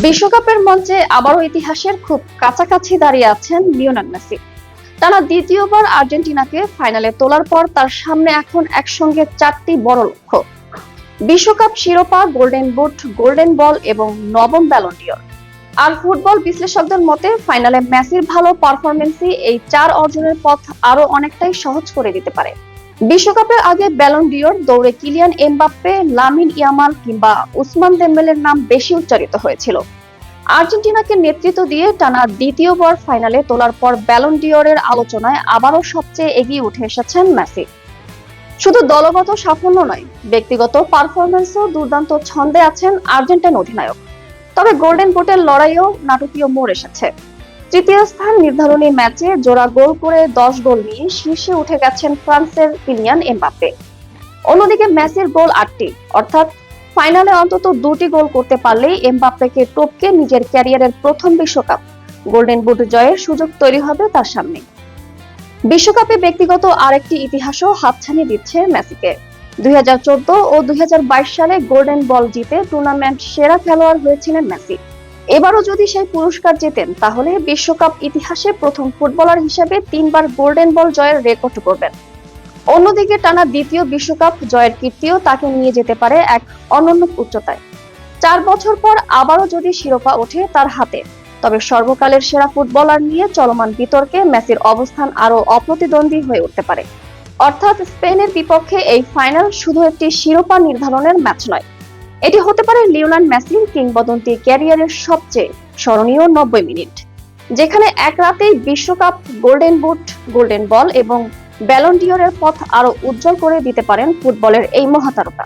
বিশ্বকাপের মঞ্চে আবারও ইতিহাসের খুব কাছাকাছি দাঁড়িয়ে আছেন লিওনেল মেসি। টানা দ্বিতীয়বার আর্জেন্টিনাকে ফাইনালে তোলার পর তার সামনে এখন একসঙ্গে চারটি বড় লক্ষ্য: বিশ্বকাপ শিরোপা, গোল্ডেন বুট, গোল্ডেন বল এবং নবম ব্যালন ডি'র। আর ফুটবল বিশ্লেষকদের মতে ফাইনালে মেসির ভালো পারফরম্যান্সই এই চার অর্জনের পথ আরো অনেকটাই সহজ করে দিতে পারে। বিশ্বকাপের আগে ব্যালন ডি'র দৌড়ে কিলিয়ান এমবাপ্পে, লামিন ইয়ামাল কিংবা উসমান দেম্বেলের নাম বেশি উচ্চারিত হয়েছিল। আর্জেন্টিনাকে নেতৃত্ব দিয়ে টানা দ্বিতীয়বার ফাইনালে তোলার পর ব্যালন ডি'রের আলোচনায় আবারও সবচেয়ে এগিয়ে উঠে এসেছেন মেসি। শুধু দলগত সাফল্য নয়, ব্যক্তিগত পারফরম্যান্সও দুর্দান্ত ছন্দে আছেন আর্জেন্টাইন অধিনায়ক। তবে গোল্ডেন বুটের লড়াইয়েও নাটকীয় মোড় এসেছে। তৃতীয় স্থান নির্ধারণী ম্যাচে জোড়া গোল করে 10 গোল নিয়ে শীর্ষে উঠে গেছেন ফ্রান্সের কিলিয়ান এমবাপ্পে। অন্যদিকে মেসির গোল 8টি, অর্থাৎ ফাইনালে অন্তত 2টি গোল করতে পারলেই এমবাপ্পেকে টপকে নিজের ক্যারিয়ারের প্রথম বিশ্বকাপ গোল্ডেন বুট জয়ের সুযোগ তৈরি হবে তার সামনে। বিশ্বকাপে ব্যক্তিগত আরেকটি ইতিহাসও হাতছানি দিচ্ছে মেসিকে। 2014 ও 2022 সালে গোল্ডেন বল জিতে টুর্নামেন্ট সেরা খেলোয়াড় হয়েছিলেন মেসি। এবারও যদি সেই পুরস্কার জেতেন তাহলে বিশ্বকাপ ইতিহাসে প্রথম ফুটবলার হিসেবে 3বার গোল্ডেন বল জয়ের রেকর্ড করবেন। অন্যদিকে টানা দ্বিতীয় বিশ্বকাপ জয়ের কীর্তিও তাকে নিয়ে যেতে পারে এক অনন্য উচ্চতায়। 4 বছর পর আবারও যদি শিরোপা ওঠে তার হাতে, তবে সর্বকালের সেরা ফুটবলার নিয়ে চলমান বিতর্কে মেসির অবস্থান আরো অপ্রতিদ্বন্দ্বী হয়ে উঠতে পারে। অর্থাৎ স্পেনের বিপক্ষে এই ফাইনাল শুধু একটি শিরোপা নির্ধারণের ম্যাচ নয়, এটি হতে পারে লিওনেল মেসির কিংবদন্তি ক্যারিয়ারের সবচেয়ে স্মরণীয় 90 মিনিট, যেখানে এক রাতেই বিশ্বকাপ, গোল্ডেন বুট, গোল্ডেন বল এবং ব্যালন ডি'রের পথ আরো উজ্জ্বল করে দিতে পারেন ফুটবলের এই মহাতারকা।